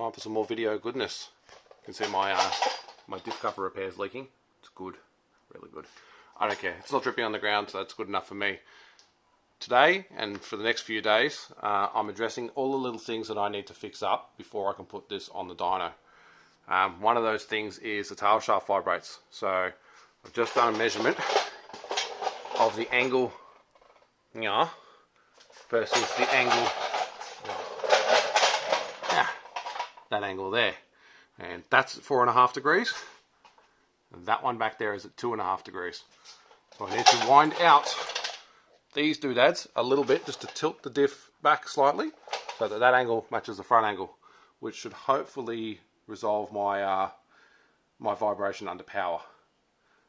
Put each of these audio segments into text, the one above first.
Time for some more video goodness. You can see my my diff cover repair is leaking. It's good, really good. I don't care. It's not dripping on the ground, so that's good enough for me. Today and for the next few days, I'm addressing all the little things that I need to fix up before I can put this on the dyno. One of those things is the tail shaft vibrates. So I've just done a measurement of the angle versus the angle, that angle there, and that's at 4.5 degrees, and that one back there is at 2.5 degrees. So I need to wind out these doodads a little bit just to tilt the diff back slightly so that that angle matches the front angle, which should hopefully resolve my my vibration under power.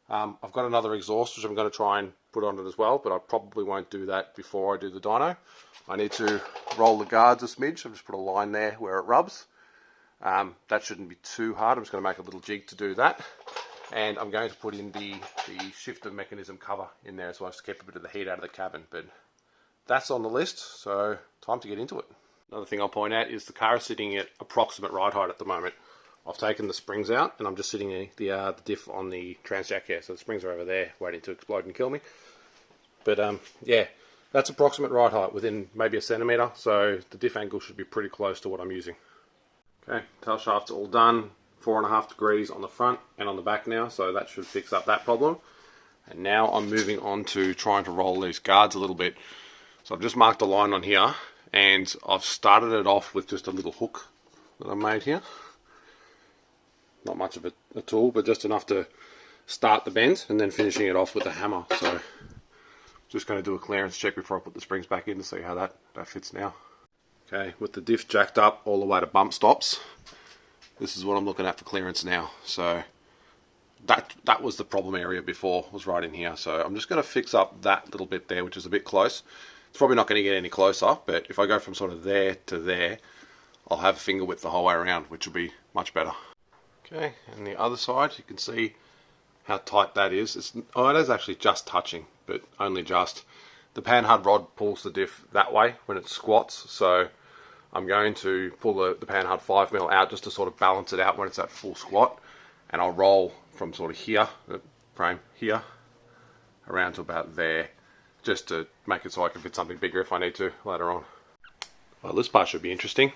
I've got another exhaust which I'm going to try and put on it as well, but I probably won't do that before I do the dyno. I need to roll the guards a smidge. I've just put a line there where it rubs. That shouldn't be too hard. I'm just going to make a little jig to do that. And I'm going to put in the shifter mechanism cover in there as well, just to keep a bit of the heat out of the cabin. But that's on the list, so time to get into it. Another thing I'll point out is the car is sitting at approximate ride height at the moment. I've taken the springs out and I'm just sitting the diff on the transjack here, so the springs are over there waiting to explode and kill me. But yeah, that's approximate ride height within maybe a centimetre, so the diff angle should be pretty close to what I'm using. Okay, tail shaft's all done, 4.5 degrees on the front and on the back now, so that should fix up that problem. And now I'm moving on to trying to roll these guards a little bit. So I've just marked a line on here and I've started it off with just a little hook that I made here. Not much of a tool, but just enough to start the bend, and then finishing it off with a hammer. So just going to do a clearance check before I put the springs back in to see how that fits now. Okay, with the diff jacked up all the way to bump stops, this is what I'm looking at for clearance now. So that was the problem area before, was right in here. So I'm just going to fix up that little bit there, which is a bit close. It's probably not going to get any closer, but if I go from sort of there to there, I'll have finger width the whole way around, which will be much better. Okay, and the other side, you can see how tight that is. It is actually just touching, but only just. The panhard rod pulls the diff that way when it squats, so I'm going to pull the panhard 5mm out just to sort of balance it out when it's at full squat, and I'll roll from sort of here, the frame here, around to about there, just to make it so I can fit something bigger if I need to later on. Well, this part should be interesting.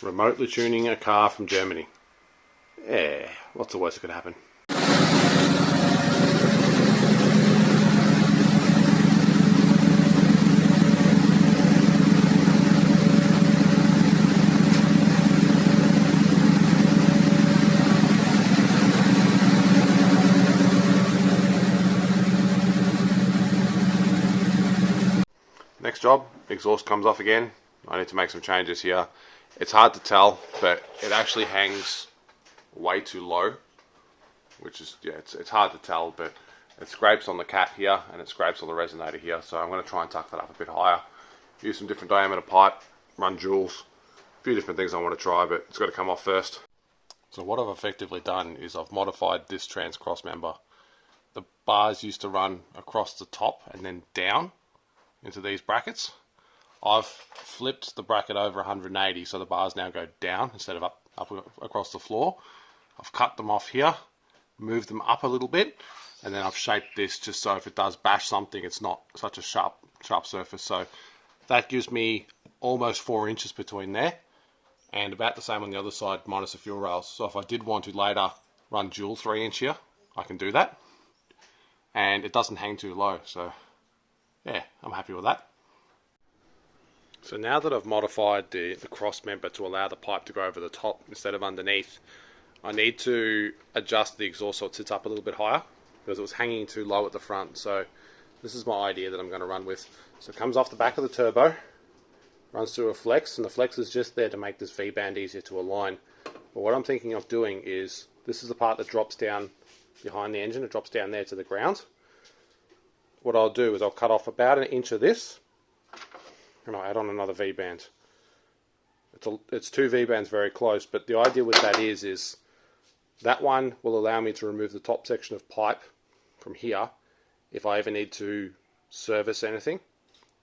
Remotely tuning a car from Germany. Yeah, what's the worst that could happen? Next job, exhaust comes off again. I need to make some changes here. It's hard to tell, but it actually hangs way too low, which is, yeah, it's hard to tell, but it scrapes on the cap here and it scrapes on the resonator here, so I'm going to try and tuck that up a bit higher, use some different diameter pipe, run jewels, a few different things I want to try, but it's got to come off first. So what I've effectively done is I've modified this trans cross member. The bars used to run across the top and then down into these brackets. I've flipped the bracket over 180, so the bars now go down instead of up across the floor. I've cut them off here, moved them up a little bit, and then I've shaped this just so if it does bash something, it's not such a sharp surface. So that gives me almost 4 inches between there, and about the same on the other side minus the fuel rails. So if I did want to later run dual 3-inch here, I can do that, and it doesn't hang too low. So yeah, I'm happy with that. So now that I've modified the cross member to allow the pipe to go over the top instead of underneath, I need to adjust the exhaust so it sits up a little bit higher, because it was hanging too low at the front. So this is my idea that I'm going to run with. So it comes off the back of the turbo, runs through a flex, and the flex is just there to make this V-band easier to align. But what I'm thinking of doing is, this is the part that drops down behind the engine, it drops down there to the ground. What I'll do is I'll cut off about 1 inch of this, and I'll add on another V-band. It's 2 V-bands very close, but the idea with that is that one will allow me to remove the top section of pipe from here if I ever need to service anything.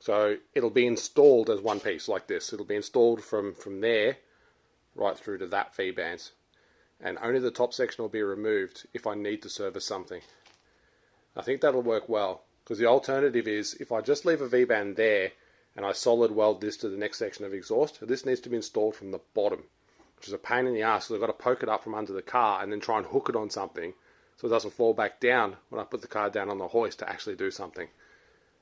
So it'll be installed as one piece like this. It'll be installed from there right through to that V-band. And only the top section will be removed if I need to service something. I think that'll work well, because the alternative is if I just leave a V-band there and I solid weld this to the next section of exhaust, this needs to be installed from the bottom, which is a pain in the ass, because I've got to poke it up from under the car and then try and hook it on something so it doesn't fall back down when I put the car down on the hoist to actually do something.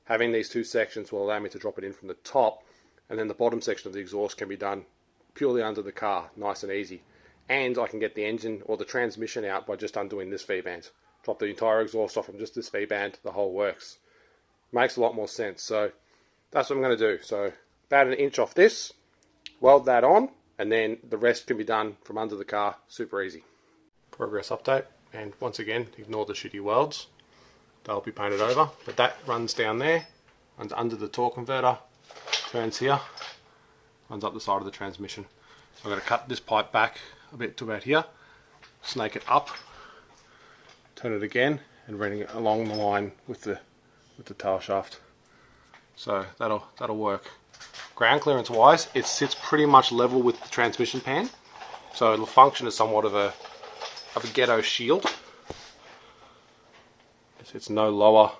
Having these two sections will allow me to drop it in from the top, and then the bottom section of the exhaust can be done purely under the car, nice and easy. And I can get the engine or the transmission out by just undoing this V-band. Drop the entire exhaust off from just this V-band, the whole works. Makes a lot more sense, so that's what I'm going to do. So about an inch off this, weld that on, and then the rest can be done from under the car, super easy. Progress update, and once again, ignore the shitty welds. They'll be painted over, but that runs down there, runs under the torque converter, turns here, runs up the side of the transmission. So I'm going to cut this pipe back a bit to about here, snake it up, turn it again, and running it along the line with the tail shaft. So that'll work. Ground clearance wise, it sits pretty much level with the transmission pan, so it'll function as somewhat of a ghetto shield. It's no lower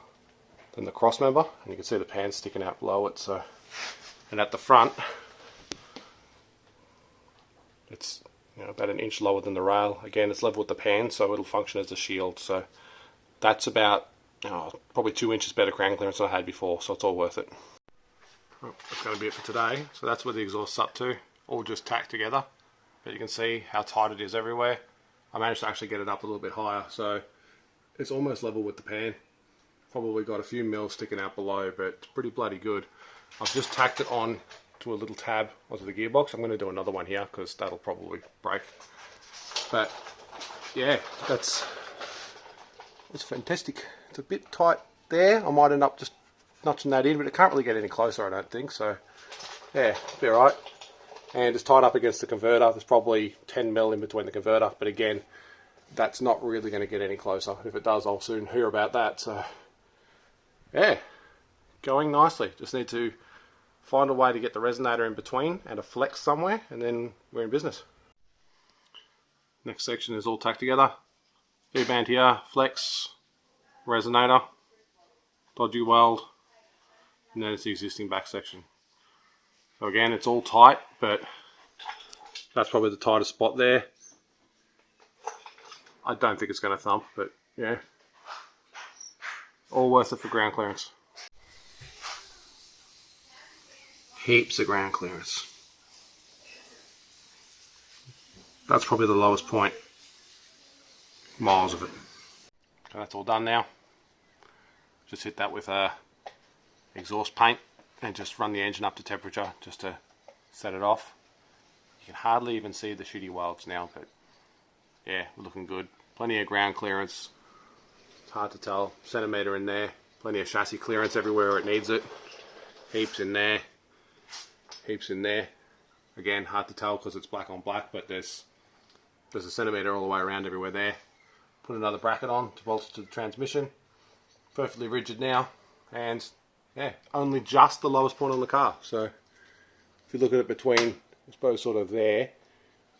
than the cross member, and you can see the pan sticking out below it. So, and at the front, it's about an inch lower than the rail. Again, it's level with the pan, so it'll function as a shield. So that's about probably 2 inches better ground clearance than I had before, so it's all worth it. Well, that's going to be it for today. So that's where the exhaust's up to, all just tacked together. But you can see how tight it is everywhere. I managed to actually get it up a little bit higher, so it's almost level with the pan. Probably got a few mils sticking out below, but it's pretty bloody good. I've just tacked it on to a little tab onto the gearbox. I'm going to do another one here because that'll probably break. But yeah, it's fantastic. It's a bit tight there. I might end up just notching that in, but it can't really get any closer, I don't think. So yeah, it'll be alright. And it's tied up against the converter. There's probably 10 mil in between the converter, but again, that's not really going to get any closer. If it does, I'll soon hear about that. So yeah, going nicely. Just need to find a way to get the resonator in between and a flex somewhere, and then we're in business. Next section is all tacked together. V-band here, flex, resonator, dodgy weld, and then it's the existing back section. So again, it's all tight, but that's probably the tightest spot there. I don't think it's going to thump, but yeah, all worth it for ground clearance. Heaps of ground clearance. That's probably the lowest point. Miles of it. So that's all done now. Just hit that with exhaust paint and just run the engine up to temperature just to set it off. You can hardly even see the shitty welds now, but yeah, we're looking good. Plenty of ground clearance. It's hard to tell. Centimetre in there. Plenty of chassis clearance everywhere it needs it. Heaps in there. Heaps in there. Again, hard to tell because it's black on black, but there's a centimetre all the way around everywhere there. Put another bracket on to bolster to the transmission. Perfectly rigid now, and yeah, only just the lowest point on the car. So if you look at it between, I suppose, sort of there,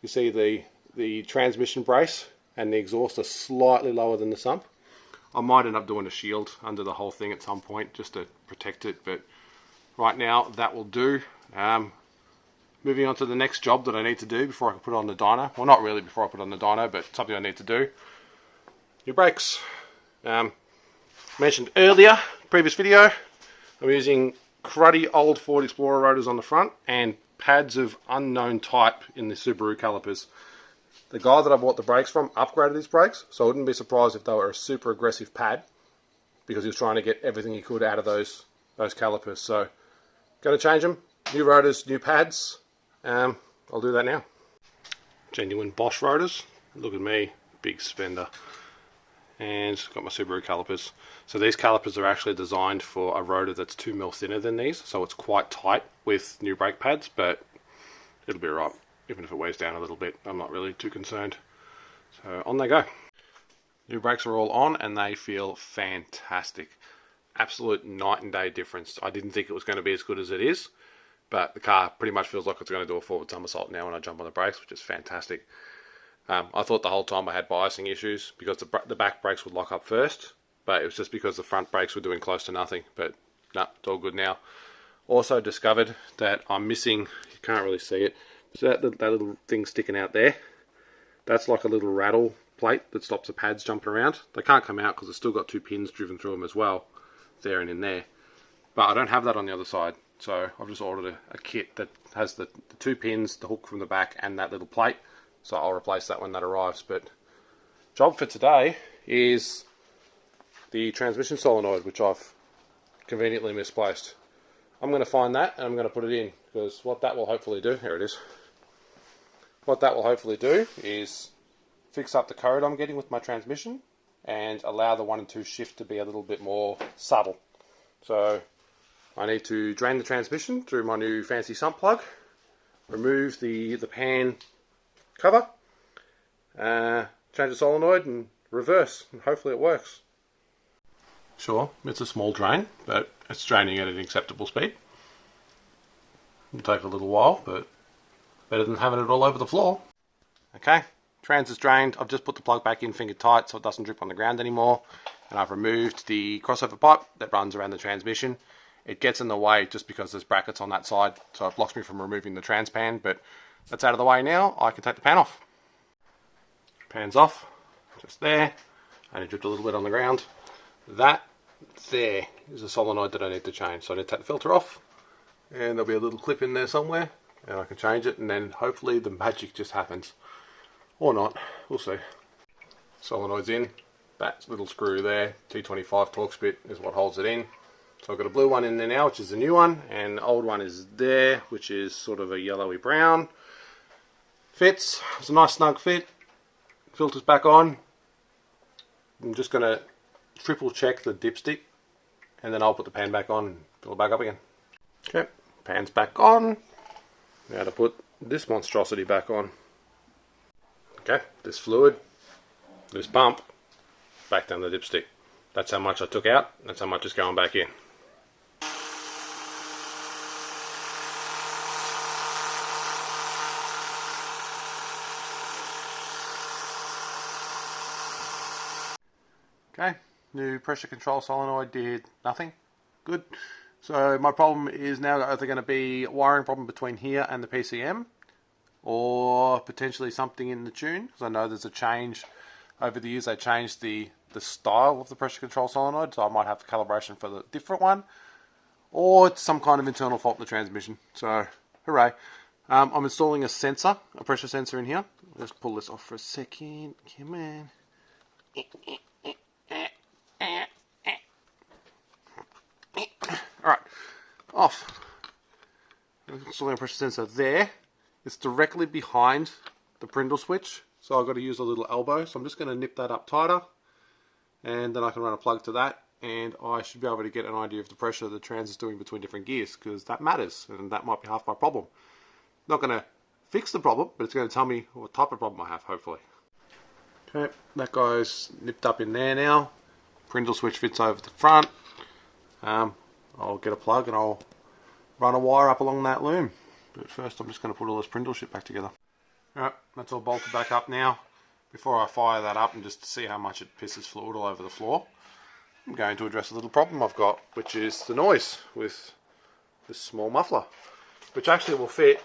you see the transmission brace and the exhaust are slightly lower than the sump. I might end up doing a shield under the whole thing at some point just to protect it, but right now that will do. Moving on to the next job that I need to do before I can put it on the dyno. Well, not really before I put it on the dyno, but something I need to do. New brakes. Mentioned earlier, previous video, I'm using cruddy old Ford Explorer rotors on the front and pads of unknown type in the Subaru calipers. The guy that I bought the brakes from upgraded his brakes, so I wouldn't be surprised if they were a super aggressive pad, because he was trying to get everything he could out of those calipers. So, going to change them. New rotors, new pads. I'll do that now. Genuine Bosch rotors. Look at me, big spender. And got my Subaru calipers. So these calipers are actually designed for a rotor that's 2 mil thinner than these, so it's quite tight with new brake pads, but it'll be alright. Even if it weighs down a little bit, I'm not really too concerned. So on they go. New brakes are all on and they feel fantastic. Absolute night and day difference. I didn't think it was going to be as good as it is, but the car pretty much feels like it's going to do a forward somersault now when I jump on the brakes, which is fantastic. I thought the whole time I had biasing issues because the back brakes would lock up first, but it was just because the front brakes were doing close to nothing. But no, it's all good now. Also discovered that I'm missing, you can't really see it, so that little thing sticking out there, that's like a little rattle plate that stops the pads jumping around. They can't come out because it's still got 2 pins driven through them as well, there and in there. But I don't have that on the other side, so I've just ordered a kit that has the 2 pins, the hook from the back, and that little plate. So I'll replace that when that arrives. But job for today is the transmission solenoid, which I've conveniently misplaced. I'm going to find that and I'm going to put it in, because what that will hopefully do, here it is, what that will hopefully do is fix up the code I'm getting with my transmission and allow the 1 and 2 shift to be a little bit more subtle. So I need to drain the transmission through my new fancy sump plug, remove the pan cover, change the solenoid and reverse, and hopefully it works. Sure, it's a small drain, but it's draining at an acceptable speed. It'll take a little while, but better than having it all over the floor. Okay, trans is drained. I've just put the plug back in finger tight so it doesn't drip on the ground anymore. And I've removed the crossover pipe that runs around the transmission. It gets in the way just because there's brackets on that side, so it blocks me from removing the trans pan, but that's out of the way now. I can take the pan off. Pan's off, just there. Only dripped a little bit on the ground. That there is a solenoid that I need to change, so I need to take the filter off, and there'll be a little clip in there somewhere, and I can change it, and then hopefully the magic just happens, or not, we'll see. Solenoid's in, that little screw there, T25 Torx bit is what holds it in. So I've got a blue one in there now, which is the new one, and the old one is there, which is sort of a yellowy brown. Fits, it's a nice snug fit, filter's back on. I'm just going to triple check the dipstick, and then I'll put the pan back on and fill it back up again. Okay, pan's back on. Now to put this monstrosity back on. Okay, this fluid, this pump, back down the dipstick. That's how much I took out, that's how much is going back in. Okay, new pressure control solenoid did nothing. Good. So my problem is now either going to be a wiring problem between here and the PCM, or potentially something in the tune, because I know there's a change over the years. They changed the style of the pressure control solenoid, so I might have calibration for the different one, or it's some kind of internal fault in the transmission. So hooray. I'm installing a sensor, a pressure sensor in here. Let's pull this off for a second. Come on. Alright, off. Installing a pressure sensor there. It's directly behind the Prindle switch, so I've got to use a little elbow. So I'm just going to nip that up tighter, and then I can run a plug to that, and I should be able to get an idea of the pressure the trans is doing between different gears, because that matters, and that might be half my problem. Not going to fix the problem, but it's going to tell me what type of problem I have, hopefully. Okay, that guy's nipped up in there now. Prindle switch fits over the front. I'll get a plug and I'll run a wire up along that loom. But first I'm just going to put all this Prindle shit back together. Alright, that's all bolted back up now. Before I fire that up and just to see how much it pisses fluid all over the floor, I'm going to address a little problem I've got, which is the noise with this small muffler, which actually will fit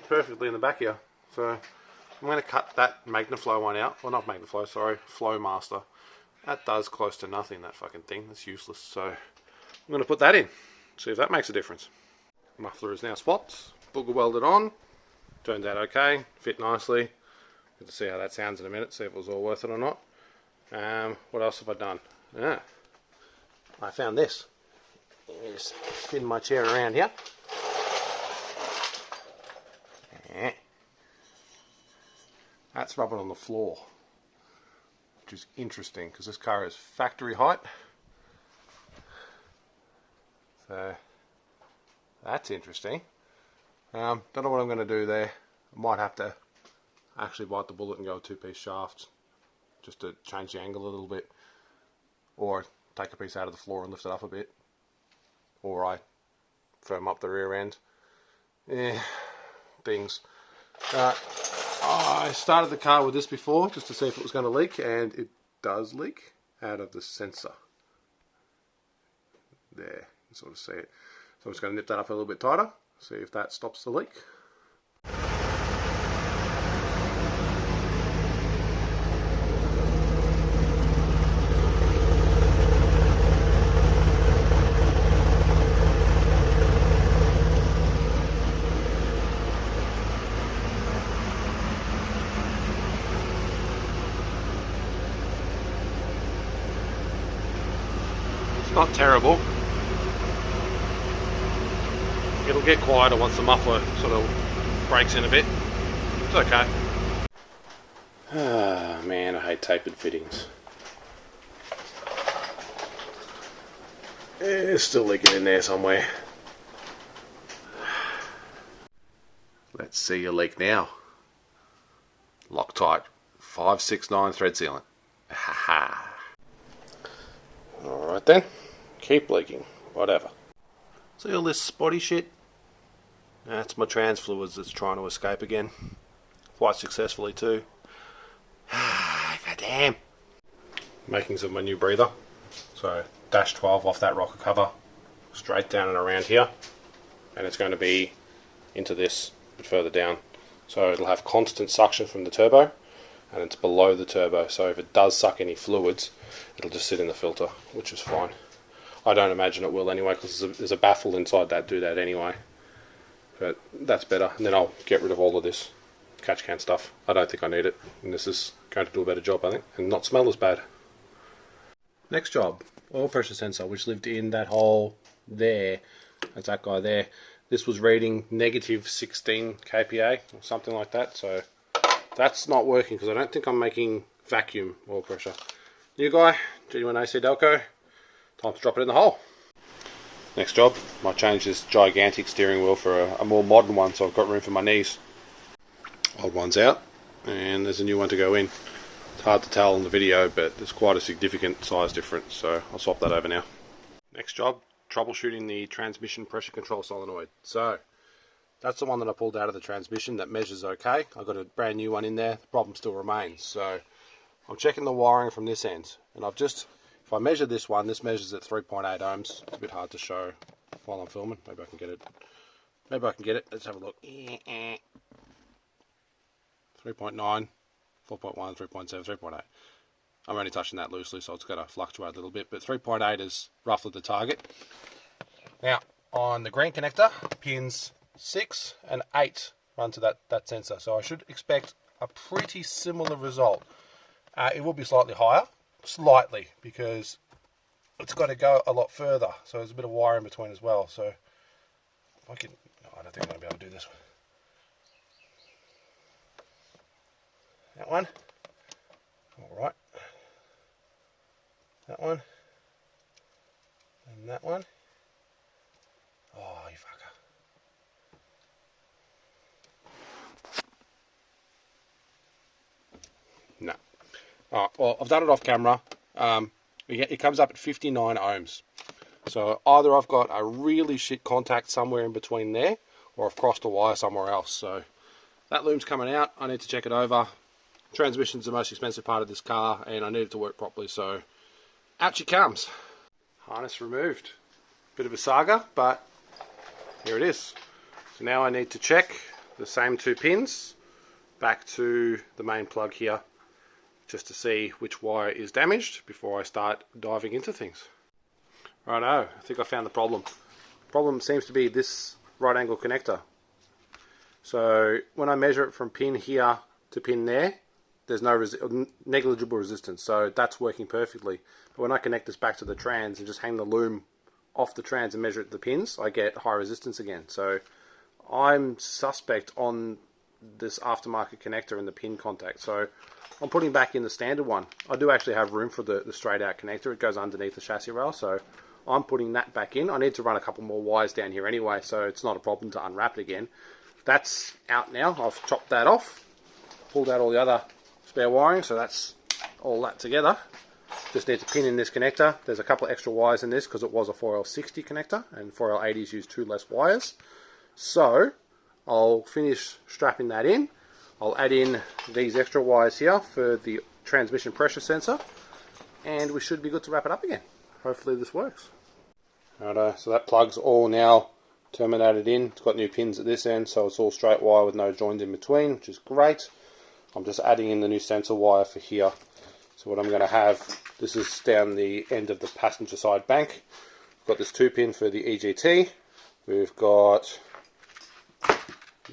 perfectly in the back here. So I'm going to cut that Magnaflow one out. Well, not Magnaflow, sorry, Flowmaster. That does close to nothing, that fucking thing. That's useless. So I'm going to put that in, see if that makes a difference. Muffler is now swapped, booger welded on. Turned out okay, fit nicely. Good to see how that sounds in a minute, see if it was all worth it or not. What else have I done? I found this. Let me just spin my chair around here. That's rubbing on the floor, which is interesting because this car is factory height. So that's interesting. Don't know what I'm going to do there. I might have to actually bite the bullet and go a two-piece shaft just to change the angle a little bit, or take a piece out of the floor and lift it up a bit, or I firm up the rear end. things. I started the car with this before just to see if it was going to leak, and it does leak out of the sensor. There, you can sort of see it. So I'm just going to nip that up a little bit tighter, see if that stops the leak. It's not terrible. It'll get quieter once the muffler sort of breaks in a bit. It's okay. Ah, man, I hate tapered fittings. It's still leaking in there somewhere. Let's see your leak now. Loctite 569 thread sealant. Haha. Alright then, keep leaking, whatever. See all this spotty shit? That's my trans fluids that's trying to escape again. Quite successfully too. God damn. Makings of my new breather. So dash 12 off that rocker cover, straight down and around here. And it's going to be into this, but further down. So it'll have constant suction from the turbo, and it's below the turbo, so if it does suck any fluids, it'll just sit in the filter, which is fine. I don't imagine it will anyway, because there's a baffle inside that do that anyway. But that's better, and then I'll get rid of all of this catch can stuff. I don't think I need it, and this is going to do a better job, I think, and not smell as bad. Next job, oil pressure sensor, which lived in that hole there. That's that guy there. This was reading negative 16 kPa, or something like that, so that's not working, because I don't think I'm making vacuum oil pressure. New guy, genuine AC Delco, time to drop it in the hole. Next job, might change this gigantic steering wheel for a more modern one, so I've got room for my knees. Old one's out, and there's a new one to go in. It's hard to tell in the video, but there's quite a significant size difference, so I'll swap that over now. Next job, troubleshooting the transmission pressure control solenoid. So that's the one that I pulled out of the transmission. That measures okay. I've got a brand new one in there. The problem still remains. So I'm checking the wiring from this end, and I've just, if I measure this one, this measures at 3.8 ohms. It's a bit hard to show while I'm filming. Maybe I can get it. Maybe I can get it. Let's have a look. 3.9, 4.1, 3.7, 3.8. I'm only touching that loosely, so it's going to fluctuate a little bit, but 3.8 is roughly the target. Now, on the green connector, pins 6 and 8 run to that sensor, so I should expect a pretty similar result. It will be slightly higher, slightly, because it's got to go a lot further, so there's a bit of wire in between as well. So if I can, I don't think I'm going to be able to do this one. That one, all right. That one, and that one. Oh, you fucker. No. Alright, well, I've done it off camera. It comes up at 59 ohms. So either I've got a really shit contact somewhere in between there, or I've crossed a wire somewhere else. So that loom's coming out. I need to check it over. Transmission's the most expensive part of this car, and I need it to work properly, so out she comes. Harness removed. Bit of a saga, but here it is. So now I need to check the same two pins back to the main plug here, just to see which wire is damaged before I start diving into things. Righto, I think I found the problem. The problem seems to be this right angle connector. So when I measure it from pin here to pin there, there's no negligible resistance, so that's working perfectly. But when I connect this back to the trans and just hang the loom off the trans and measure the pins, I get high resistance again. So I'm suspect on this aftermarket connector and the pin contact. So I'm putting back in the standard one. I do actually have room for the straight out connector. It goes underneath the chassis rail, so I'm putting that back in. I need to run a couple more wires down here anyway, so it's not a problem to unwrap it again. That's out now. I've chopped that off, pulled out all the other spare wiring, so that's all that together. Just need to pin in this connector. There's a couple of extra wires in this because it was a 4L60 connector, and 4L80s use 2 less wires. So I'll finish strapping that in. I'll add in these extra wires here for the transmission pressure sensor, and we should be good to wrap it up again. Hopefully this works. Righto, so that plug's all now terminated in. It's got new pins at this end, so it's all straight wire with no joint in between, which is great. I'm just adding in the new sensor wire for here. So what I'm going to have, this is down the end of the passenger side bank. We've got this 2-pin for the EGT. We've got,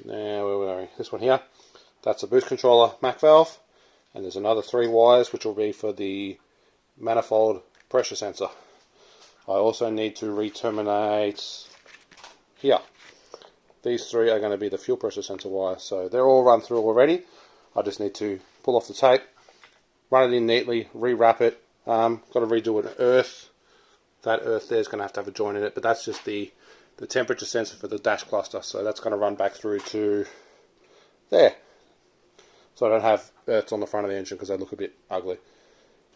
now where are we? This one here. That's a boost controller MAC valve. And there's another 3 wires which will be for the manifold pressure sensor. I also need to re-terminate here. These 3 are going to be the fuel pressure sensor wires. So they're all run through already. I just need to pull off the tape, run it in neatly, rewrap it. Got to redo an earth. That earth there is going to have a joint in it, but that's just the temperature sensor for the dash cluster. So that's going to run back through to there. So I don't have earths on the front of the engine because they look a bit ugly.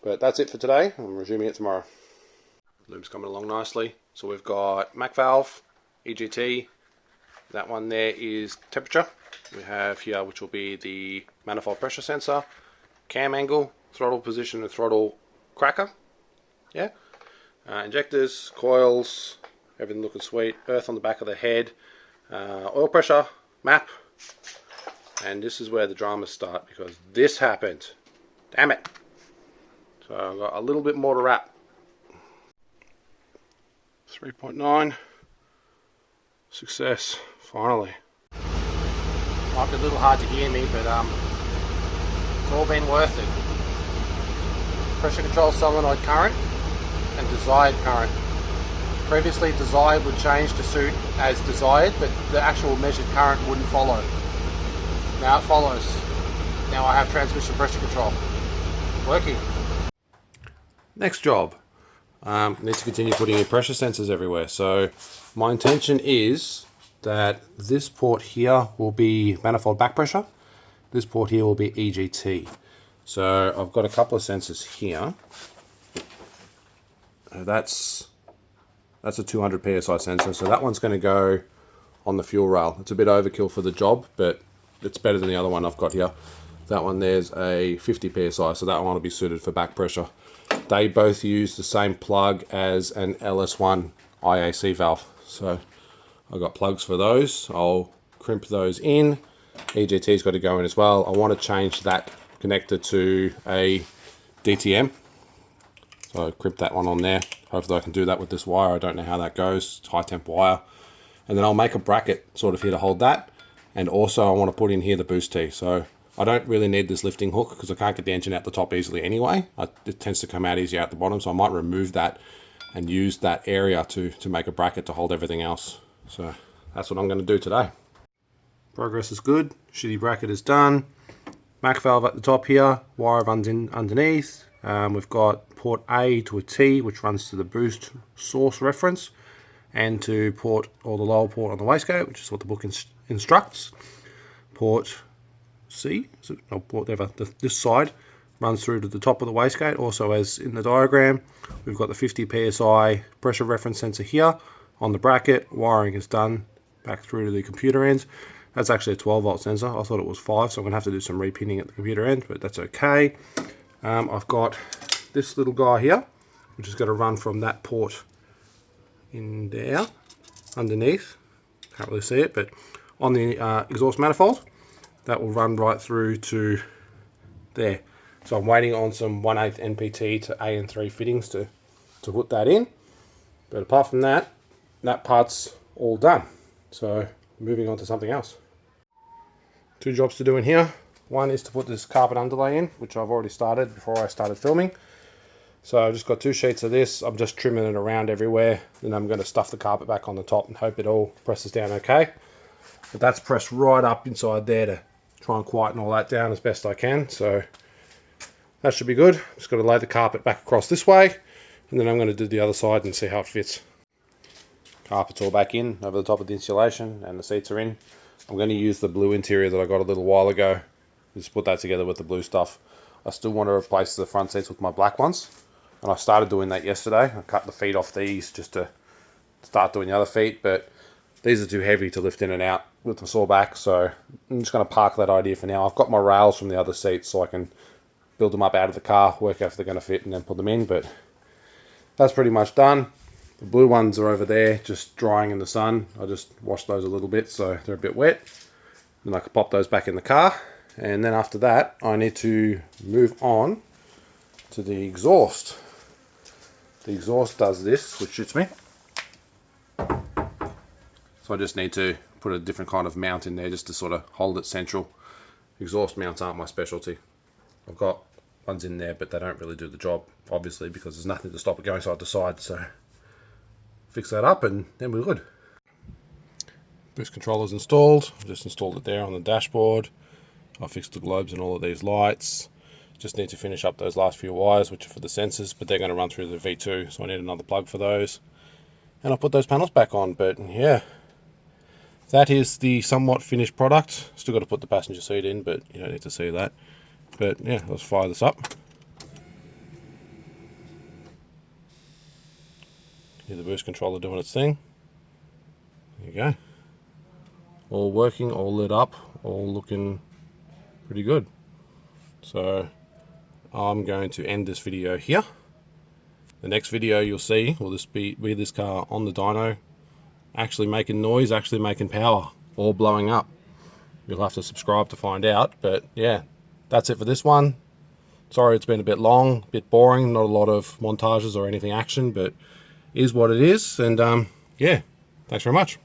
But that's it for today. I'm resuming it tomorrow. Loom's coming along nicely. So we've got MAC valve, EGT. That one there is temperature. We have here, which will be the manifold pressure sensor, cam angle, throttle position and throttle cracker. Yeah. Injectors, coils, everything looking sweet. Earth on the back of the head, oil pressure, map. And this is where the dramas start because this happened. Damn it. So I've got a little bit more to wrap. 3.9. Success. Finally. Might be a little hard to hear me, but it's all been worth it. Pressure control solenoid current and desired current. Previously desired would change to suit as desired, but the actual measured current wouldn't follow. Now it follows. Now I have transmission pressure control. Working. Next job. Need to continue putting in pressure sensors everywhere. So my intention is that this port here will be manifold back pressure. This port here will be EGT. So I've got a couple of sensors here. That's a 200 psi sensor. So that one's going to go on the fuel rail. It's a bit overkill for the job, but it's better than the other one I've got here. That one there's a 50 psi, so that one will be suited for back pressure. They both use the same plug as an LS1 IAC valve. So I've got plugs for those. I'll crimp those in. EGT's got to go in as well. I want to change that connector to a DTM. So I crimp that one on there. Hopefully I can do that with this wire. I don't know how that goes. It's high temp wire. And then I'll make a bracket sort of here to hold that. And also I want to put in here the boost tee. So I don't really need this lifting hook because I can't get the engine out the top easily anyway. It tends to come out easier out the bottom, so I might remove that and use that area to make a bracket to hold everything else. So that's what I'm going to do today. Progress is good. Shitty bracket is done. MAC valve at the top here. Wire runs in underneath. We've got port A to a T, which runs to the boost source reference, and to port or the lower port on the wastegate, which is what the book instructs. Port C, no, whatever, this side runs through to the top of the wastegate. Also, as in the diagram, we've got the 50 psi pressure reference sensor here on the bracket. Wiring is done back through to the computer end. That's actually a 12 volt sensor. I thought it was 5, so I'm going to have to do some repinning at the computer end, but that's okay. I've got this little guy here, which is going to run from that port in there, underneath. Can't really see it, but on the exhaust manifold. That will run right through to there. So I'm waiting on some 1/8 NPT to AN3 fittings to put that in. But apart from that, that part's all done. So moving on to something else. 2 jobs to do in here. One is to put this carpet underlay in, which I've already started before I started filming. So I've just got 2 sheets of this. I'm just trimming it around everywhere. Then I'm going to stuff the carpet back on the top and hope it all presses down okay. But that's pressed right up inside there to try and quieten all that down as best I can. So that should be good. Just got to lay the carpet back across this way, and then I'm going to do the other side and see how it fits. Carpet's all back in over the top of the insulation, and the seats are in. I'm going to use the blue interior that I got a little while ago. Just put that together with the blue stuff. I still want to replace the front seats with my black ones, and I started doing that yesterday. I cut the feet off these just to start doing the other feet, but these are too heavy to lift in and out. with a sore back, so I'm just going to park that idea for now. I've got my rails from the other seats, so I can build them up out of the car, work out if they're going to fit, and then put them in. But that's pretty much done. The blue ones are over there, just drying in the sun. I just washed those a little bit, so they're a bit wet. Then I can pop those back in the car. And then after that, I need to move on to the exhaust. The exhaust does this, which suits me. So I just need to put a different kind of mount in there just to sort of hold it central. Exhaust mounts aren't my specialty. I've got ones in there, but they don't really do the job, obviously, because there's nothing to stop it going side to side. So fix that up and then we're good. Boost controller's installed. I've just installed it there on the dashboard. I fixed the globes and all of these lights. Just need to finish up those last few wires, which are for the sensors, but they're going to run through the V2, so I need another plug for those. And I'll put those panels back on, but yeah. That is the somewhat finished product. Still got to put the passenger seat in, but you don't need to see that. But yeah, let's fire this up. Hear the boost controller doing its thing. There you go. All working, all lit up, all looking pretty good. So I'm going to end this video here. The next video you'll see will just be this car on the dyno, actually making noise, actually making power, all blowing up. You'll have to subscribe to find out, but yeah, that's it for this one. Sorry it's been a bit long, a bit boring, not a lot of montages or anything action, but is what it is. And yeah, thanks very much.